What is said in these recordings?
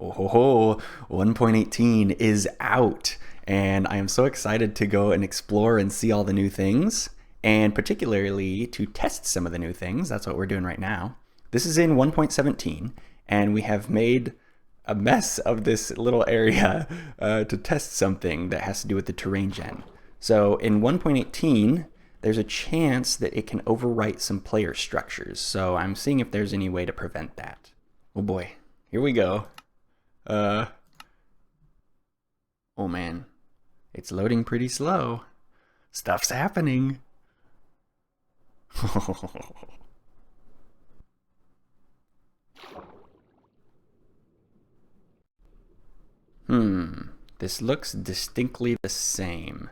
Oh ho ho, 1.18 is out, and I am so excited to go and explore and see all the new things, and particularly to test some of the new things. That's what we're doing right now. This is in 1.17, and we have made a mess of this little area to test something that has to do with the terrain gen. So in 1.18, there's a chance that it can overwrite some player structures. So I'm seeing if there's any way to prevent that. Oh boy, here we go. Uh, oh man, it's loading pretty slow. Stuff's happening. This looks distinctly the same.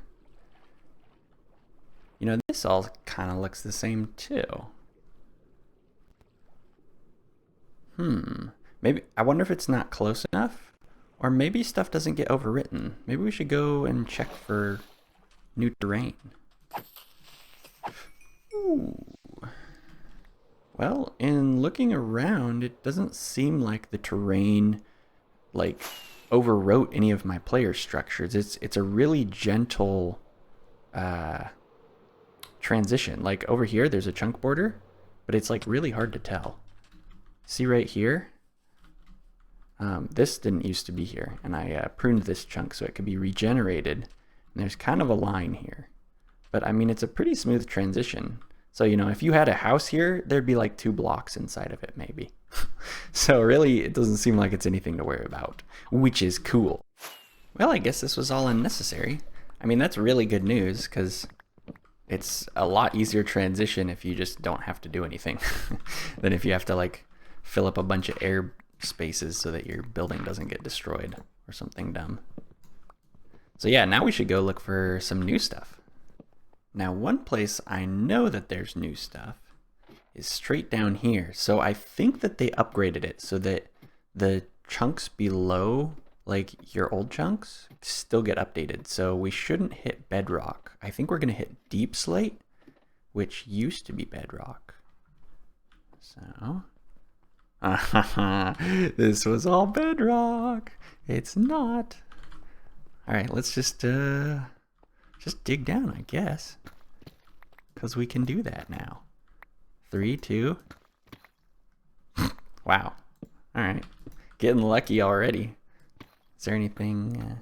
You know, this all kind of looks the same too. Maybe, I wonder if it's not close enough, or maybe stuff doesn't get overwritten. Maybe we should go and check for new terrain. Ooh. Well, in looking around, it doesn't seem like the terrain like overwrote any of my player structures. It's a really gentle transition. Like over here, there's a chunk border, but it's like really hard to tell. See right here? This didn't used to be here, and I pruned this chunk so it could be regenerated. And there's kind of a line here. But I mean, it's a pretty smooth transition. So, you know, if you had a house here, there'd be like 2 blocks inside of it, maybe. So really, it doesn't seem like it's anything to worry about, which is cool. Well, I guess this was all unnecessary. I mean, that's really good news, because it's a lot easier transition if you just don't have to do anything than if you have to like fill up a bunch of air spaces so that your building doesn't get destroyed or something dumb. So yeah, now we should go look for some new stuff. Now, one place I know that there's new stuff is straight down here. So I think that they upgraded it so that the chunks below, like your old chunks, still get updated. So we shouldn't hit bedrock. I think we're going to hit deep slate, which used to be bedrock. So, this was all bedrock. It's not. All right, let's just dig down, I guess, because we can do that now. 3, 2. Wow. All right, getting lucky already. Is there anything?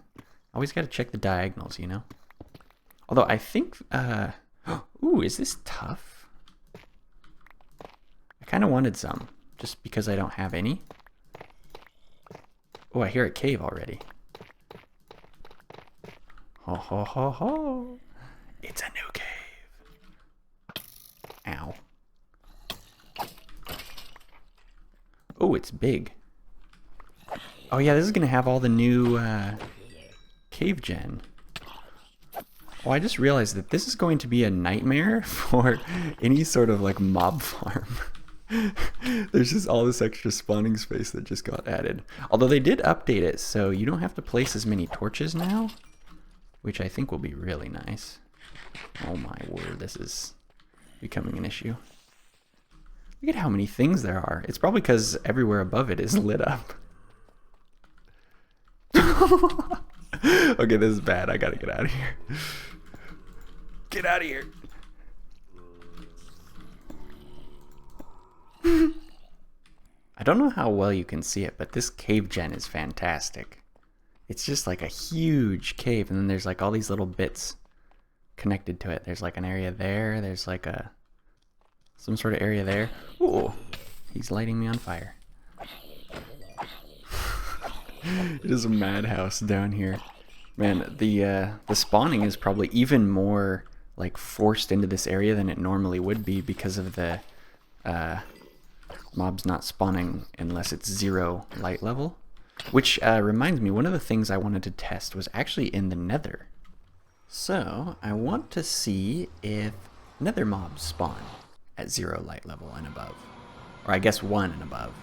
Always got to check the diagonals, you know. Although I think, ooh, is this tough? I kind of wanted some, just because I don't have any. Oh, I hear a cave already. Ho ho ho ho! It's a new cave. Ow. Oh, it's big. Oh yeah, this is gonna have all the new cave gen. Oh, I just realized that this is going to be a nightmare for any sort of like mob farm. There's just all this extra spawning space that just got added. Although they did update it, so you don't have to place as many torches now, which I think will be really nice. Oh my word, this is becoming an issue. Look at how many things there are. It's probably because everywhere above it is lit up. Okay, this is bad. I gotta get out of here. Get out of here. I don't know how well you can see it, but this cave gen is fantastic. It's just like a huge cave, and then there's like all these little bits connected to it. There's like an area there. There's like some sort of area there. Ooh, he's lighting me on fire. It is a madhouse down here. Man, the spawning is probably even more like forced into this area than it normally would be because of the mobs not spawning unless it's 0 light level. Which reminds me, one of the things I wanted to test was actually in the nether. So I want to see if nether mobs spawn at 0 light level and above. Or I guess 1 and above.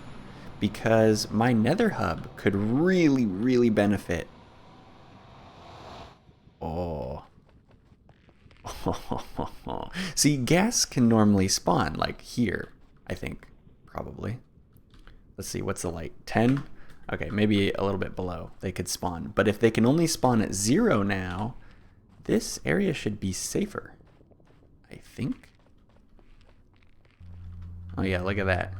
Because my nether hub could really, really benefit. Oh. See, gas can normally spawn like here, I think, probably. Let's see, what's the light? 10? Okay, maybe a little bit below they could spawn. But if they can only spawn at 0 now, this area should be safer, I think. Oh yeah, look at that.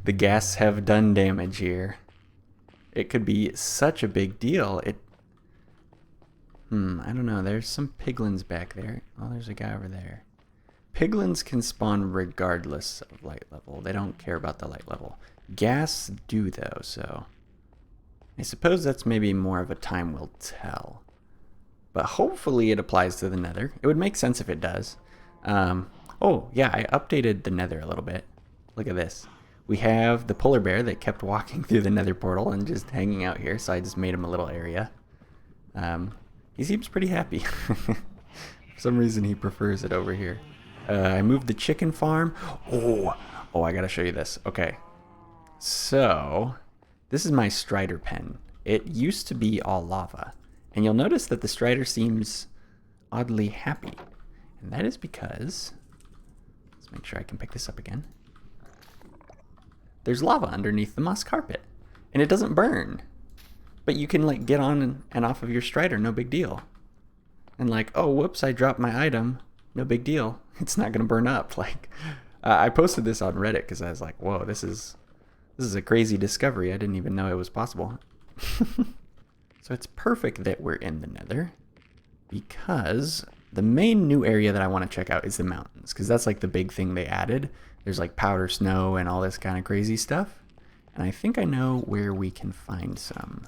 The ghasts have done damage here. It could be such a big deal. I don't know. There's some piglins back there. Oh, there's a guy over there. Piglins can spawn regardless of light level. They don't care about the light level. Ghasts do though, so I suppose that's maybe more of a time will tell. But hopefully it applies to the nether. It would make sense if it does. Oh, yeah, I updated the nether a little bit. Look at this. We have the polar bear that kept walking through the nether portal and just hanging out here, so I just made him a little area. He seems pretty happy. For some reason he prefers it over here. I moved the chicken farm. Oh, I gotta show you this. Okay. So, this is my strider pen. It used to be all lava. And you'll notice that the strider seems oddly happy. And that is because, let's make sure I can pick this up again. There's lava underneath the moss carpet. And it doesn't burn. But you can like get on and off of your strider, no big deal. And like, oh, whoops, I dropped my item. No big deal. It's not gonna burn up. Like, I posted this on Reddit because I was like, whoa, this is a crazy discovery. I didn't even know it was possible. So it's perfect that we're in the nether because the main new area that I want to check out is the mountains, because that's like the big thing they added. There's like powder snow and all this kind of crazy stuff. And I think I know where we can find some.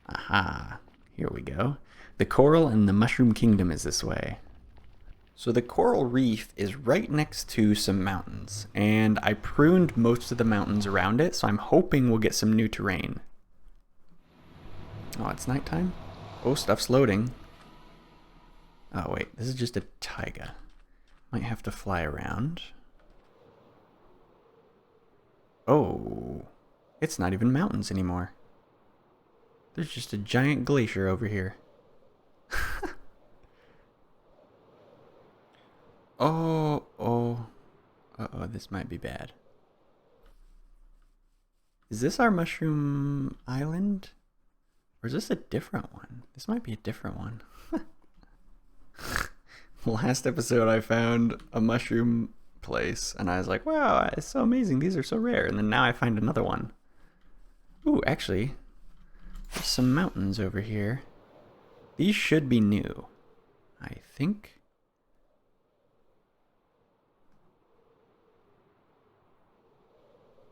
Aha, here we go. The coral and the mushroom kingdom is this way. So the coral reef is right next to some mountains, and I pruned most of the mountains around it, so I'm hoping we'll get some new terrain. Oh, it's nighttime? Oh, stuff's loading. Oh wait, this is just a taiga. Might have to fly around. Oh, it's not even mountains anymore. There's just a giant glacier over here. Uh-oh, this might be bad. Is this our mushroom island? Or is this a different one? This might be a different one. Last episode I found a mushroom place and I was like, wow, it's so amazing. These are so rare. And then now I find another one. Ooh, actually, there's some mountains over here. These should be new, I think.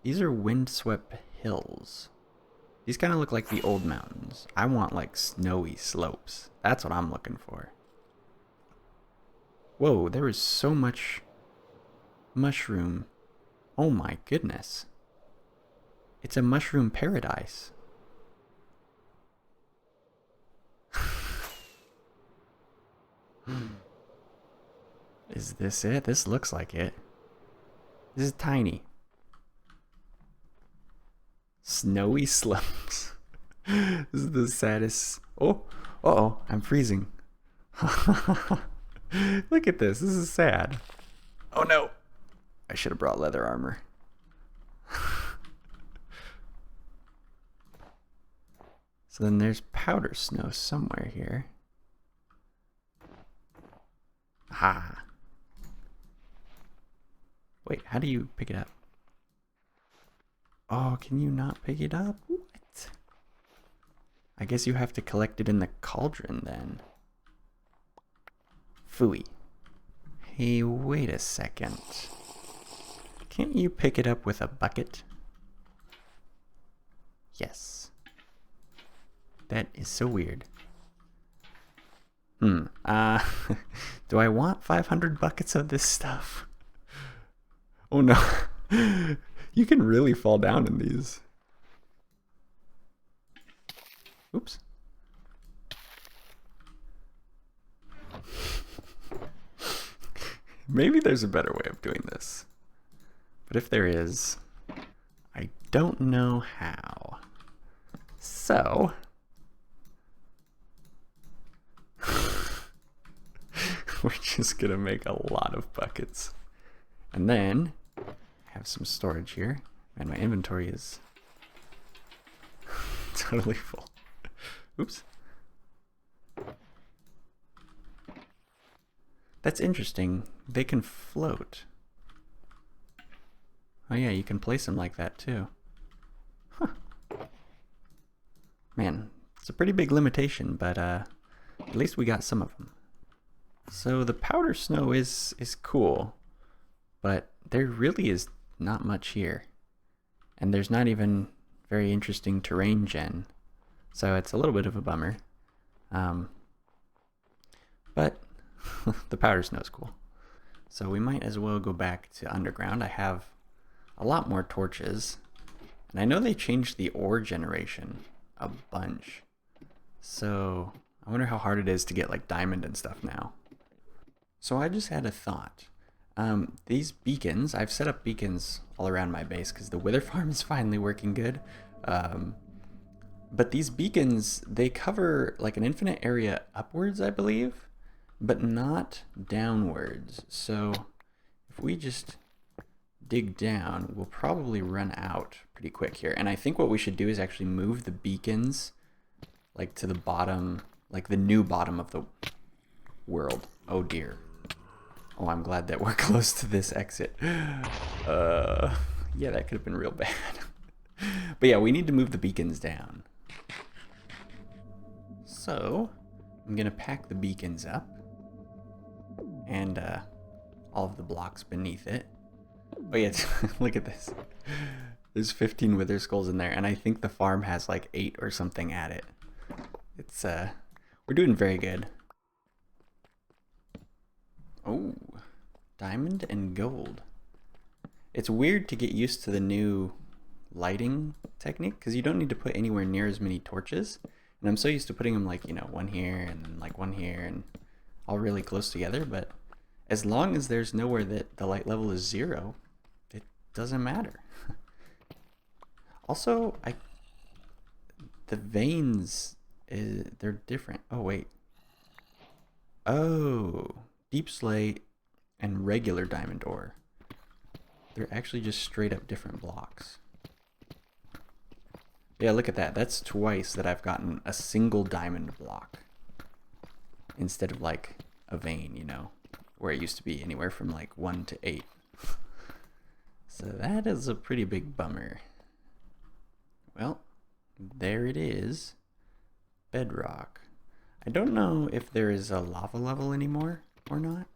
These are windswept hills. These kind of look like the old mountains. I want like snowy slopes. That's what I'm looking for. Whoa, there is so much mushroom. Oh my goodness. It's a mushroom paradise. Is this it? This looks like it. This is tiny. Snowy slopes. This is the saddest. Oh, uh-oh, I'm freezing. Look at this. This is sad. Oh no. I should have brought leather armor. So then there's powder snow somewhere here. Ah. Wait, how do you pick it up? Oh, can you not pick it up? What? I guess you have to collect it in the cauldron then. Phooey. Hey, wait a second. Can't you pick it up with a bucket? Yes. That is so weird. Do I want 500 buckets of this stuff? Oh no. You can really fall down in these. Oops. Maybe there's a better way of doing this. But if there is, I don't know how. So, we're just gonna make a lot of buckets. And then have some storage here. And my inventory is totally full. Oops. That's interesting. They can float. Oh yeah, you can place them like that too. Huh. Man, it's a pretty big limitation, but at least we got some of them. So the powder snow is cool, but there really is not much here. And there's not even very interesting terrain gen. So it's a little bit of a bummer. But the powder snow is cool. So we might as well go back to underground. I have a lot more torches. And I know they changed the ore generation a bunch. So I wonder how hard it is to get like diamond and stuff now. So I just had a thought. These beacons, I've set up beacons all around my base because the wither farm is finally working good. But these beacons, they cover like an infinite area upwards, I believe, but not downwards. So if we just dig down, we'll probably run out pretty quick here. And I think what we should do is actually move the beacons like to the bottom, like the new bottom of the world. Oh dear. Oh, I'm glad that we're close to this exit. Yeah, that could have been real bad. But yeah, we need to move the beacons down. So I'm gonna pack the beacons up and all of the blocks beneath it. Oh yeah, look at this. There's 15 wither skulls in there, and I think the farm has like 8 or something at it. It's we're doing very good. Oh, diamond and gold. It's weird to get used to the new lighting technique because you don't need to put anywhere near as many torches. And I'm so used to putting them like, you know, one here and then like one here and all really close together. But as long as there's nowhere that the light level is 0, it doesn't matter. Also, the veins, they're different. Oh, wait. Oh, deep slate and regular diamond ore. They're actually just straight up different blocks. Yeah, look at that. That's twice that I've gotten a single diamond block instead of like a vein, you know, where it used to be anywhere from like 1 to 8. So that is a pretty big bummer. Well, there it is. Bedrock. I don't know if there is a lava level anymore or not.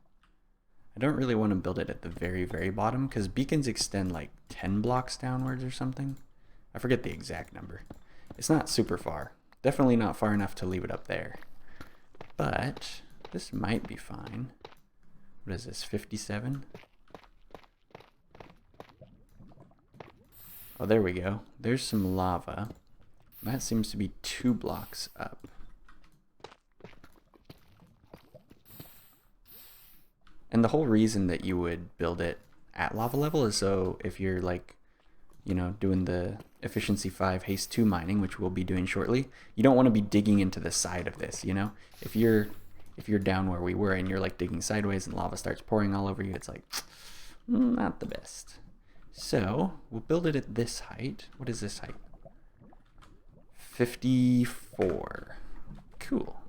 I don't really want to build it at the very, very bottom because beacons extend like 10 blocks downwards or something. I forget the exact number. It's not super far. Definitely not far enough to leave it up there. But this might be fine. What is this, 57? Oh, there we go. There's some lava. That seems to be 2 blocks up. And the whole reason that you would build it at lava level is so if you're like, you know, doing the efficiency 5 haste 2 mining, which we'll be doing shortly, you don't want to be digging into the side of this, you know? If you're down where we were and you're like digging sideways and lava starts pouring all over you, it's like not the best. So we'll build it at this height. What is this height? 54. Cool.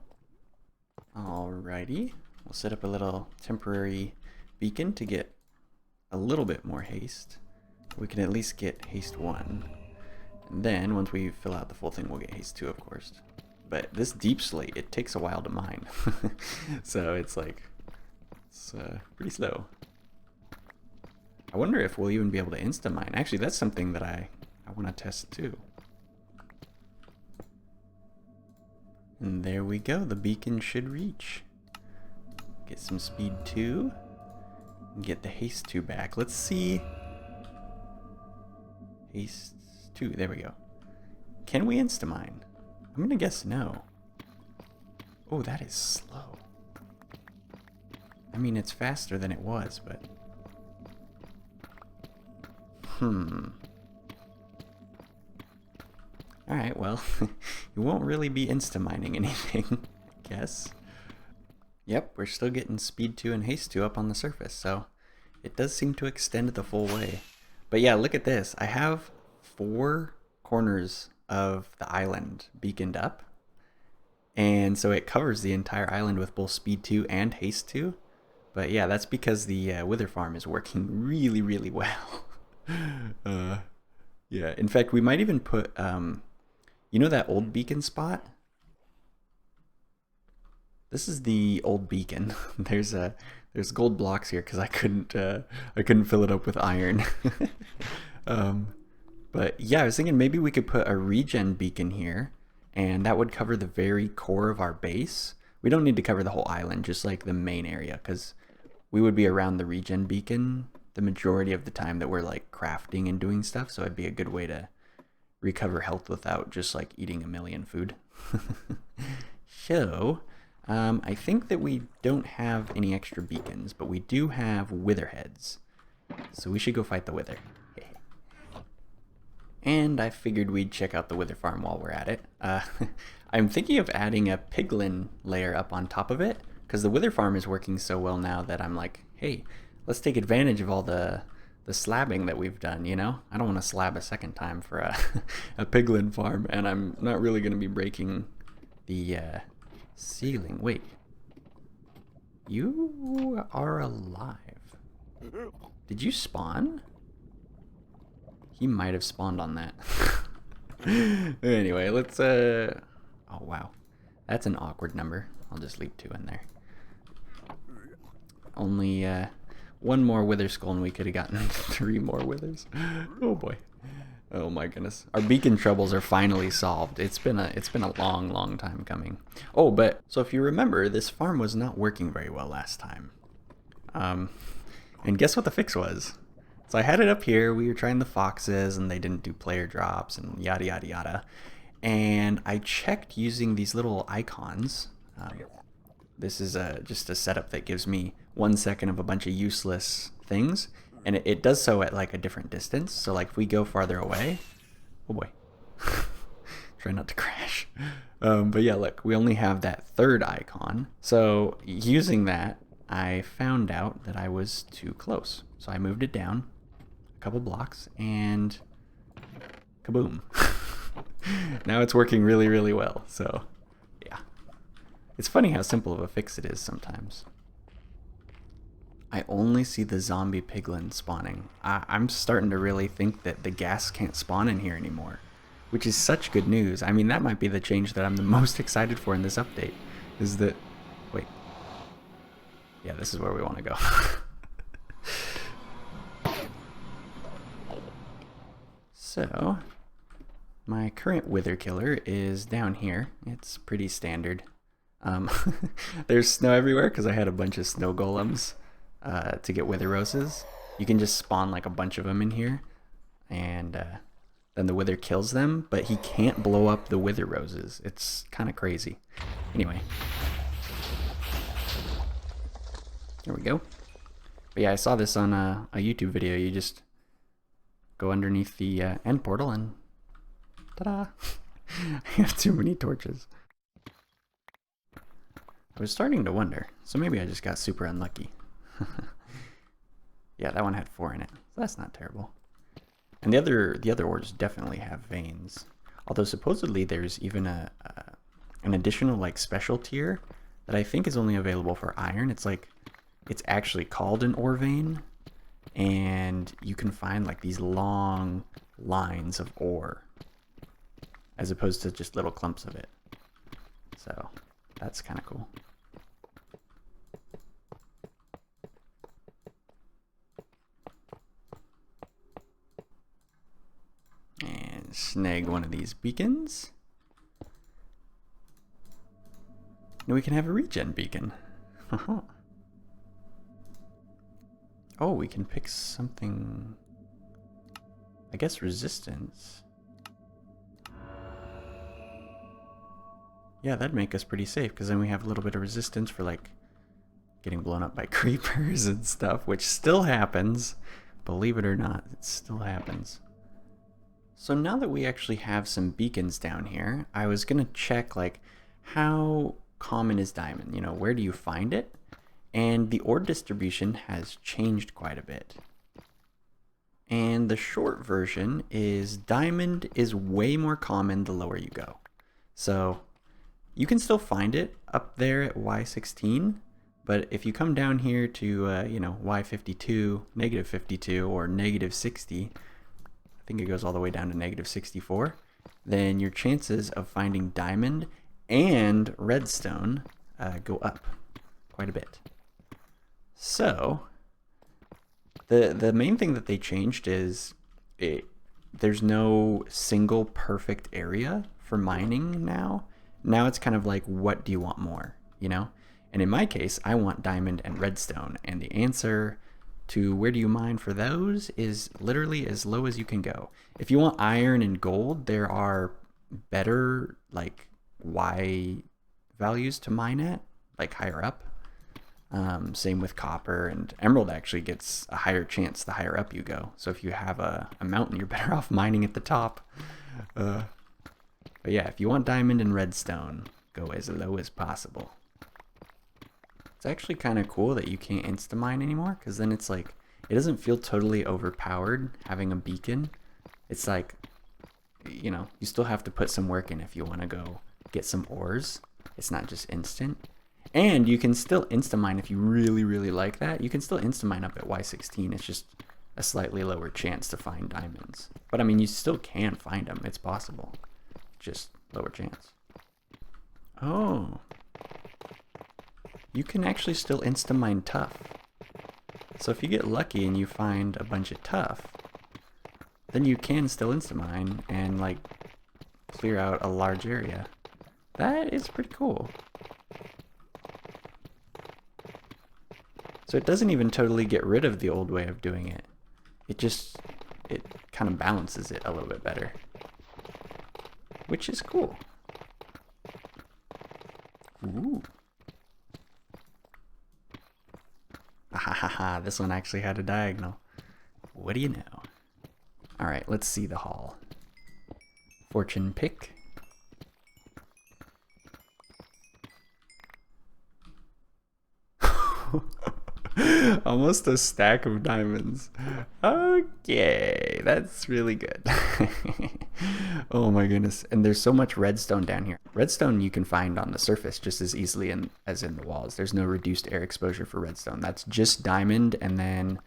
Alrighty. We'll set up a little temporary beacon to get a little bit more haste. We can at least get haste 1. And then once we fill out the full thing, we'll get haste 2, of course. But this deep slate, it takes a while to mine. So it's like, it's pretty slow. I wonder if we'll even be able to insta-mine. Actually, that's something that I want to test too. And there we go. The beacon should reach. Get some speed 2. Get the haste 2 back. Let's see. Haste 2. There we go. Can we insta-mine? I'm going to guess no. Oh, that is slow. I mean, it's faster than it was, but... Alright, well, you won't really be insta-mining anything, I guess. Yep, we're still getting speed 2 and haste 2 up on the surface, so it does seem to extend the full way. But yeah, look at this. I have 4 corners of the island beaconed up. And so it covers the entire island with both speed 2 and haste 2. But yeah, that's because the wither farm is working really, really well. Yeah, in fact, we might even put, you know that old beacon spot? This is the old beacon. There's gold blocks here because I couldn't fill it up with iron. um, but yeah, I was thinking maybe we could put a regen beacon here, and that would cover the very core of our base. We don't need to cover the whole island, just like the main area, because we would be around the regen beacon the majority of the time that we're like crafting and doing stuff. So it'd be a good way to recover health without just like eating a million food. So I think that we don't have any extra beacons, but we do have wither heads. So we should go fight the wither. And I figured we'd check out the wither farm while we're at it. I'm thinking of adding a piglin layer up on top of it, because the wither farm is working so well now that I'm like, hey, let's take advantage of all the slabbing that we've done, you know? I don't want to slab a second time for a piglin farm, and I'm not really going to be breaking the ceiling. Wait. You are alive. Did you spawn? He might have spawned on that. Anyway, let's oh wow. That's an awkward number. I'll just leave 2 in there. Only one more wither skull and we could have gotten 3 more withers. Oh boy. Oh my goodness. Our beacon troubles are finally solved. It's been a long time coming. Oh, but so if you remember, this farm was not working very well last time. And guess what the fix was? So I had it up here, we were trying the foxes and they didn't do player drops and yada yada yada. And I checked using these little icons. This is just a setup that gives me 1 second of a bunch of useless things. And it does so at like a different distance. So like if we go farther away, oh boy, try not to crash. But yeah, look, we only have that 3rd icon. So using that, I found out that I was too close. So I moved it down a couple blocks and kaboom. Now it's working really, really well. So yeah, it's funny how simple of a fix it is sometimes. I only see the zombie piglin spawning. I'm starting to really think that the gas can't spawn in here anymore, which is such good news. I mean, that might be the change that I'm the most excited for in this update, is that, wait, yeah, this is where we want to go. So, my current wither killer is down here. It's pretty standard. There's snow everywhere because I had a bunch of snow golems to get wither roses. You can just spawn like a bunch of them in here, and then the wither kills them, but he can't blow up the wither roses. It's kind of crazy. Anyway, there we go. But yeah, I saw this on a YouTube video. You just go underneath the end portal and ta-da! I have too many torches. I was starting to wonder, so maybe I just got super unlucky. Yeah, that one had 4 in it, so that's not terrible. And the other ores definitely have veins. Although supposedly there's even an additional like special tier that I think is only available for iron. It's actually called an ore vein, and you can find like these long lines of ore as opposed to just little clumps of it. So that's kind of cool. And snag one of these beacons. Now we can have a regen beacon. Oh, we can pick something, I guess resistance. Yeah, that'd make us pretty safe, because then we have a little bit of resistance for like getting blown up by creepers and stuff, which still happens. Believe it or not, it still happens. So now that we actually have some beacons down here, I was gonna check like how common is diamond? You know, where do you find it? And the ore distribution has changed quite a bit. And the short version is diamond is way more common the lower you go. So you can still find it up there at Y16, but if you come down here to, you know, Y52, -52, or -60, I think it goes all the way down to -64, then your chances of finding diamond and redstone go up quite a bit. So the main thing that they changed is there's no single perfect area for mining now. Now it's kind of like, what do you want more, you know? And in my case, I want diamond and redstone, and the answer to where do you mine for those is literally as low as you can go. If you want iron and gold, there are better like Y values to mine at, like higher up. Same with copper, and emerald actually gets a higher chance the higher up you go. So if you have a mountain, you're better off mining at the top. But yeah, if you want diamond and redstone, go as low as possible. It's actually kind of cool that you can't insta-mine anymore, because then it's like, it doesn't feel totally overpowered having a beacon. It's like, you know, you still have to put some work in if you want to go get some ores. It's not just instant. And you can still insta-mine if you really, really like that. You can still insta-mine up at Y16. It's just a slightly lower chance to find diamonds. But I mean, you still can find them. It's possible. Just lower chance. Oh. You can actually still insta-mine tough. So if you get lucky and you find a bunch of tough, then you can still insta-mine and like clear out a large area. That is pretty cool. So it doesn't even totally get rid of the old way of doing it. It kind of balances it a little bit better, which is cool. Ooh. Ah, this one actually had a diagonal. What do you know? All right, let's see the haul. Fortune pick. Almost a stack of diamonds. Okay, that's really good. Oh my goodness. And there's so much redstone down here. Redstone you can find on the surface just as easily as in the walls. There's no reduced air exposure for redstone. That's just diamond, and then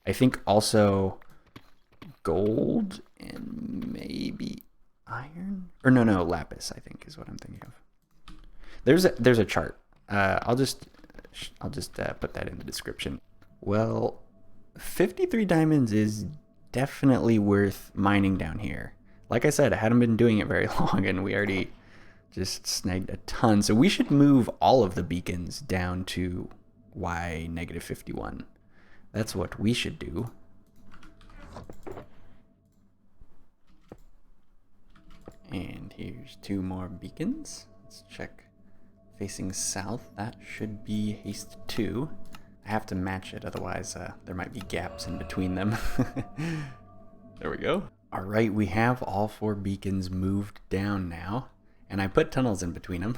I think also gold and maybe iron? Or no, lapis I think is what I'm thinking of. There's a chart. I'll just put that in the description. Well, 53 diamonds is definitely worth mining down here. Like I said, I hadn't been doing it very long, and we already just snagged a ton. So we should move all of the beacons down to Y -51. That's what we should do. And here's 2 more beacons. Let's check. Facing south, that should be haste 2. I have to match it, otherwise there might be gaps in between them. There we go. All right, we have all 4 beacons moved down now, and I put tunnels in between them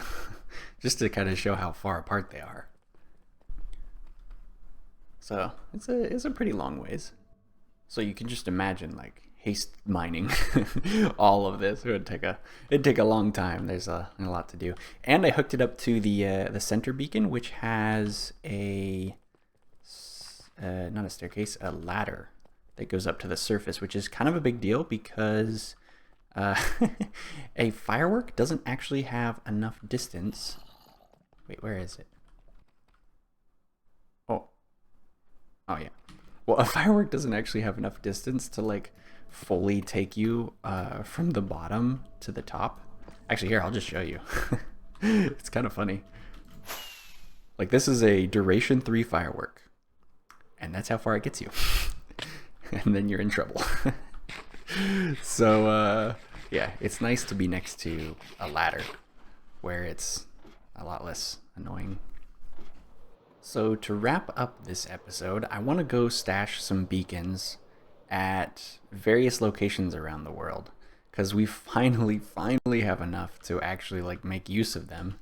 just to kind of show how far apart they are. So it's a pretty long ways. So you can just imagine like haste mining all of this. It'd take a long time. There's a lot to do. And I hooked it up to the center beacon, which has a not a staircase, a ladder that goes up to the surface, which is kind of a big deal because a firework doesn't actually have enough distance. Wait, where is it? Oh yeah. Well, a firework doesn't actually have enough distance to like fully take you from the bottom to the top. Actually, here, I'll just show you. It's kind of funny. Like, this is a duration 3 firework, and that's how far it gets you. And then you're in trouble. So yeah, it's nice to be next to a ladder where it's a lot less annoying. So to wrap up this episode, I want to go stash some beacons at various locations around the world, because we finally have enough to actually like make use of them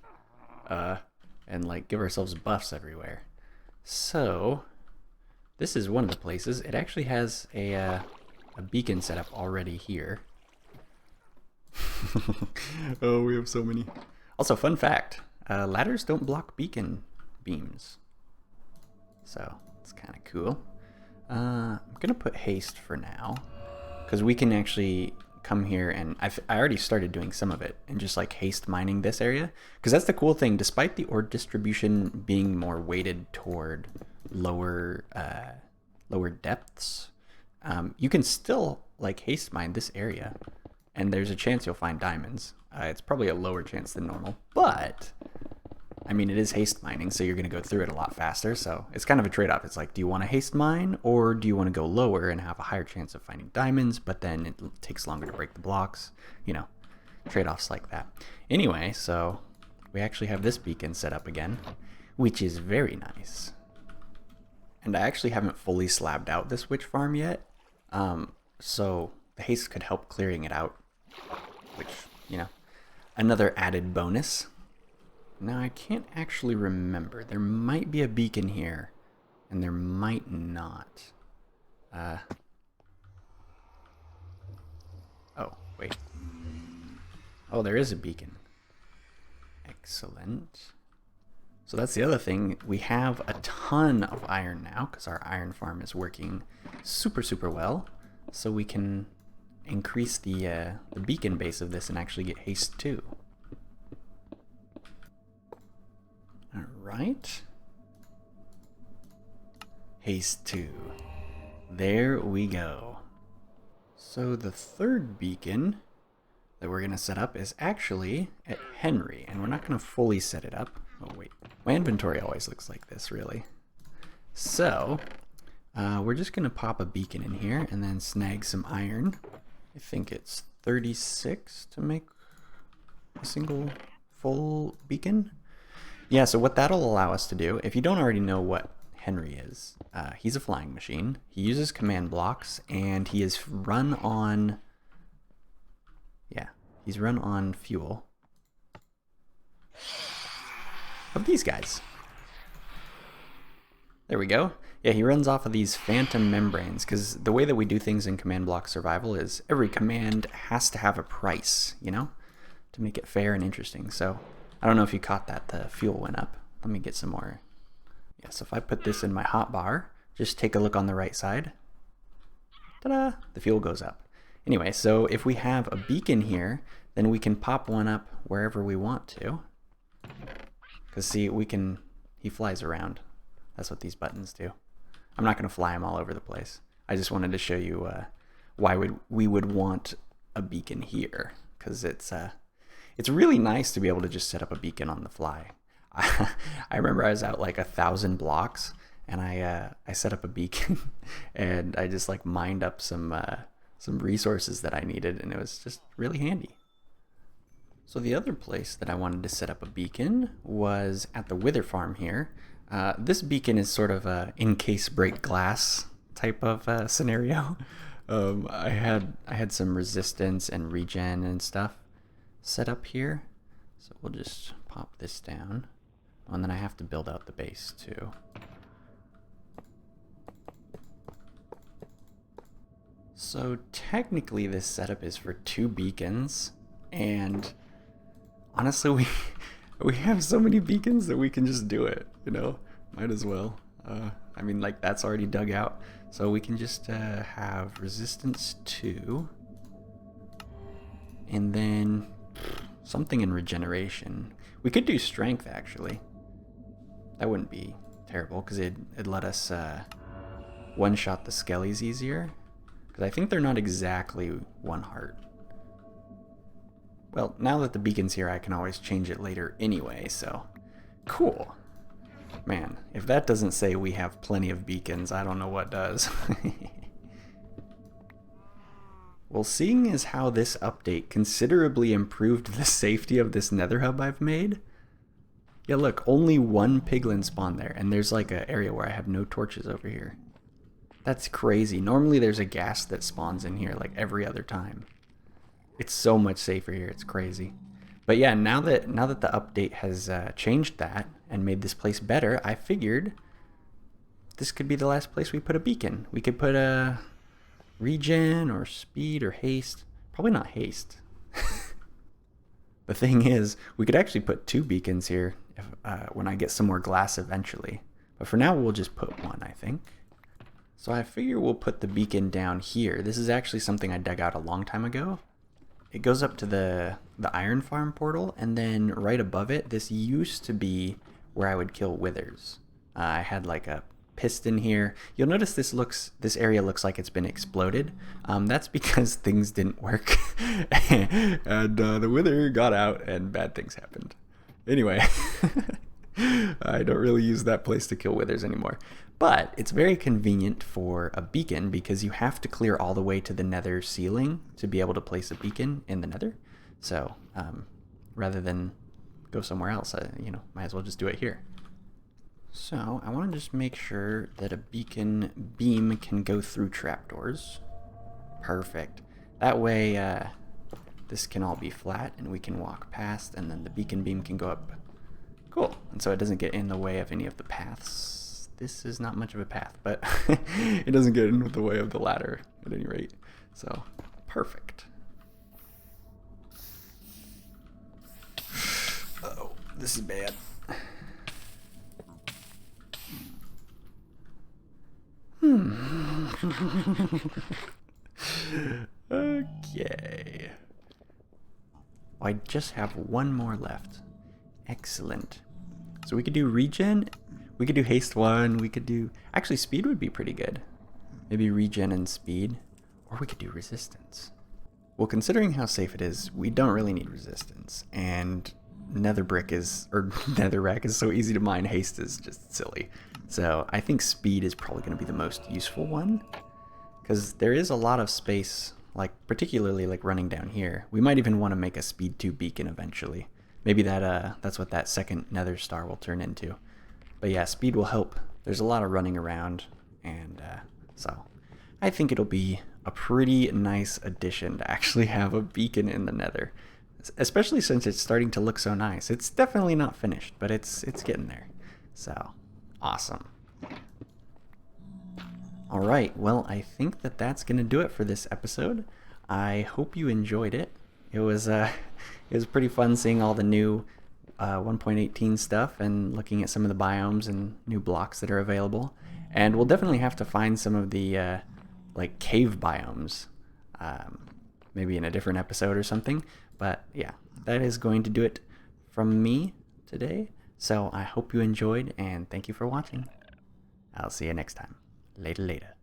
and like give ourselves buffs everywhere. So this is one of the places. It actually has a a beacon set up already here. Oh, we have so many. Also, fun fact, ladders don't block beacon beams. So, it's kind of cool. I'm going to put haste for now, because we can actually come here and I already started doing some of it and just like haste mining this area, because that's the cool thing. Despite the ore distribution being more weighted toward lower depths, you can still like haste mine this area, and there's a chance you'll find diamonds. It's probably a lower chance than normal, but I mean, it is haste mining, so you're going to go through it a lot faster. So it's kind of a trade-off. It's like, do you want to haste mine, or do you want to go lower and have a higher chance of finding diamonds, but then it takes longer to break the blocks? You know, trade-offs like that. Anyway, so we actually have this beacon set up again, which is very nice. And I actually haven't fully slabbed out this witch farm yet, so the haste could help clearing it out, which, you know, another added bonus. Now, I can't actually remember. There might be a beacon here, and there might not. Oh, wait. Oh, there is a beacon. Excellent. So that's the other thing. We have a ton of iron now, because our iron farm is working super, super well. So we can increase the beacon base of this and actually get haste too. Alright. Haste 2. There we go. So the third beacon that we're going to set up is actually at Henry, and we're not going to fully set it up. Oh wait, my inventory always looks like this, really. So we're just going to pop a beacon in here and then snag some iron. I think it's 36 to make a single full beacon. Yeah, so what that'll allow us to do, if you don't already know what Henry is, he's a flying machine. He uses command blocks, and he is run on, he's run on fuel of these guys. There we go. Yeah, he runs off of these phantom membranes, because the way that we do things in command block survival is every command has to have a price, you know, to make it fair and interesting. So I don't know if you caught that, the fuel went up. Let me get some more. Yeah, so if I put this in my hotbar, just take a look on the right side. Ta-da! The fuel goes up. Anyway, so if we have a beacon here, then we can pop one up wherever we want to. Because see, he flies around. That's what these buttons do. I'm not going to fly him all over the place. I just wanted to show you why we would want a beacon here. Because it's really nice to be able to just set up a beacon on the fly. I remember I was out like 1,000 blocks, and I set up a beacon, and I just like mined up some resources that I needed, and it was just really handy. So the other place that I wanted to set up a beacon was at the Wither farm here. This beacon is sort of a in case break glass type of scenario. I had some resistance and regen and stuff set up here, so we'll just pop this down, and then I have to build out the base too. So technically this setup is for 2 beacons, and honestly we have so many beacons that we can just do it, you know, might as well. I mean, like, that's already dug out, so we can just have resistance 2, and then something in regeneration. We could do strength, actually. That wouldn't be terrible, because it'd let us one-shot the skellies easier. Because I think they're not exactly 1 heart. Well, now that the beacon's here, I can always change it later anyway, so cool. Man, if that doesn't say we have plenty of beacons, I don't know what does. Well, seeing as how this update considerably improved the safety of this nether hub I've made, yeah, look, only 1 piglin spawned there, and there's like an area where I have no torches over here. That's crazy. Normally there's a ghast that spawns in here like every other time. It's so much safer here, it's crazy. But yeah, now that the update has changed that and made this place better, I figured this could be the last place we put a beacon. We could put a regen or speed or haste. Probably not haste. The thing is, we could actually put 2 beacons here if, when I get some more glass eventually. But for now, we'll just put 1, I think. So I figure we'll put the beacon down here. This is actually something I dug out a long time ago. It goes up to the iron farm portal, and then right above it, this used to be where I would kill withers. I had like a piston here. You'll notice this area looks like it's been exploded. That's because things didn't work, and the wither got out, and bad things happened. Anyway, I don't really use that place to kill withers anymore. But it's very convenient for a beacon because you have to clear all the way to the nether ceiling to be able to place a beacon in the nether. So rather than go somewhere else, might as well just do it here. So I want to just make sure that a beacon beam can go through trapdoors. Perfect. That way this can all be flat and we can walk past, and then the beacon beam can go up. Cool. And so it doesn't get in the way of any of the paths. This is not much of a path, but it doesn't get in the way of the ladder at any rate. So, perfect. Uh-oh, this is bad. Okay. I just have 1 more left. Excellent. So we could do regen. We could do haste 1, we could do... Actually, speed would be pretty good. Maybe regen and speed. Or we could do resistance. Well, considering how safe it is, we don't really need resistance. And netherrack is so easy to mine, haste is just silly. So I think speed is probably going to be the most useful one. Because there is a lot of space, like particularly like running down here. We might even want to make a speed 2 beacon eventually. Maybe that's what that second nether star will turn into. But yeah, speed will help. There's a lot of running around, and so I think it'll be a pretty nice addition to actually have a beacon in the nether, especially since it's starting to look so nice. It's definitely not finished, but it's getting there. So, awesome. All right, well, I think that's going to do it for this episode. I hope you enjoyed it. It was pretty fun seeing all the new 1.18 stuff and looking at some of the biomes and new blocks that are available. And we'll definitely have to find some of the like cave biomes maybe in a different episode or something. But yeah, that is going to do it from me today. So I hope you enjoyed, and thank you for watching. I'll see you next time. Later.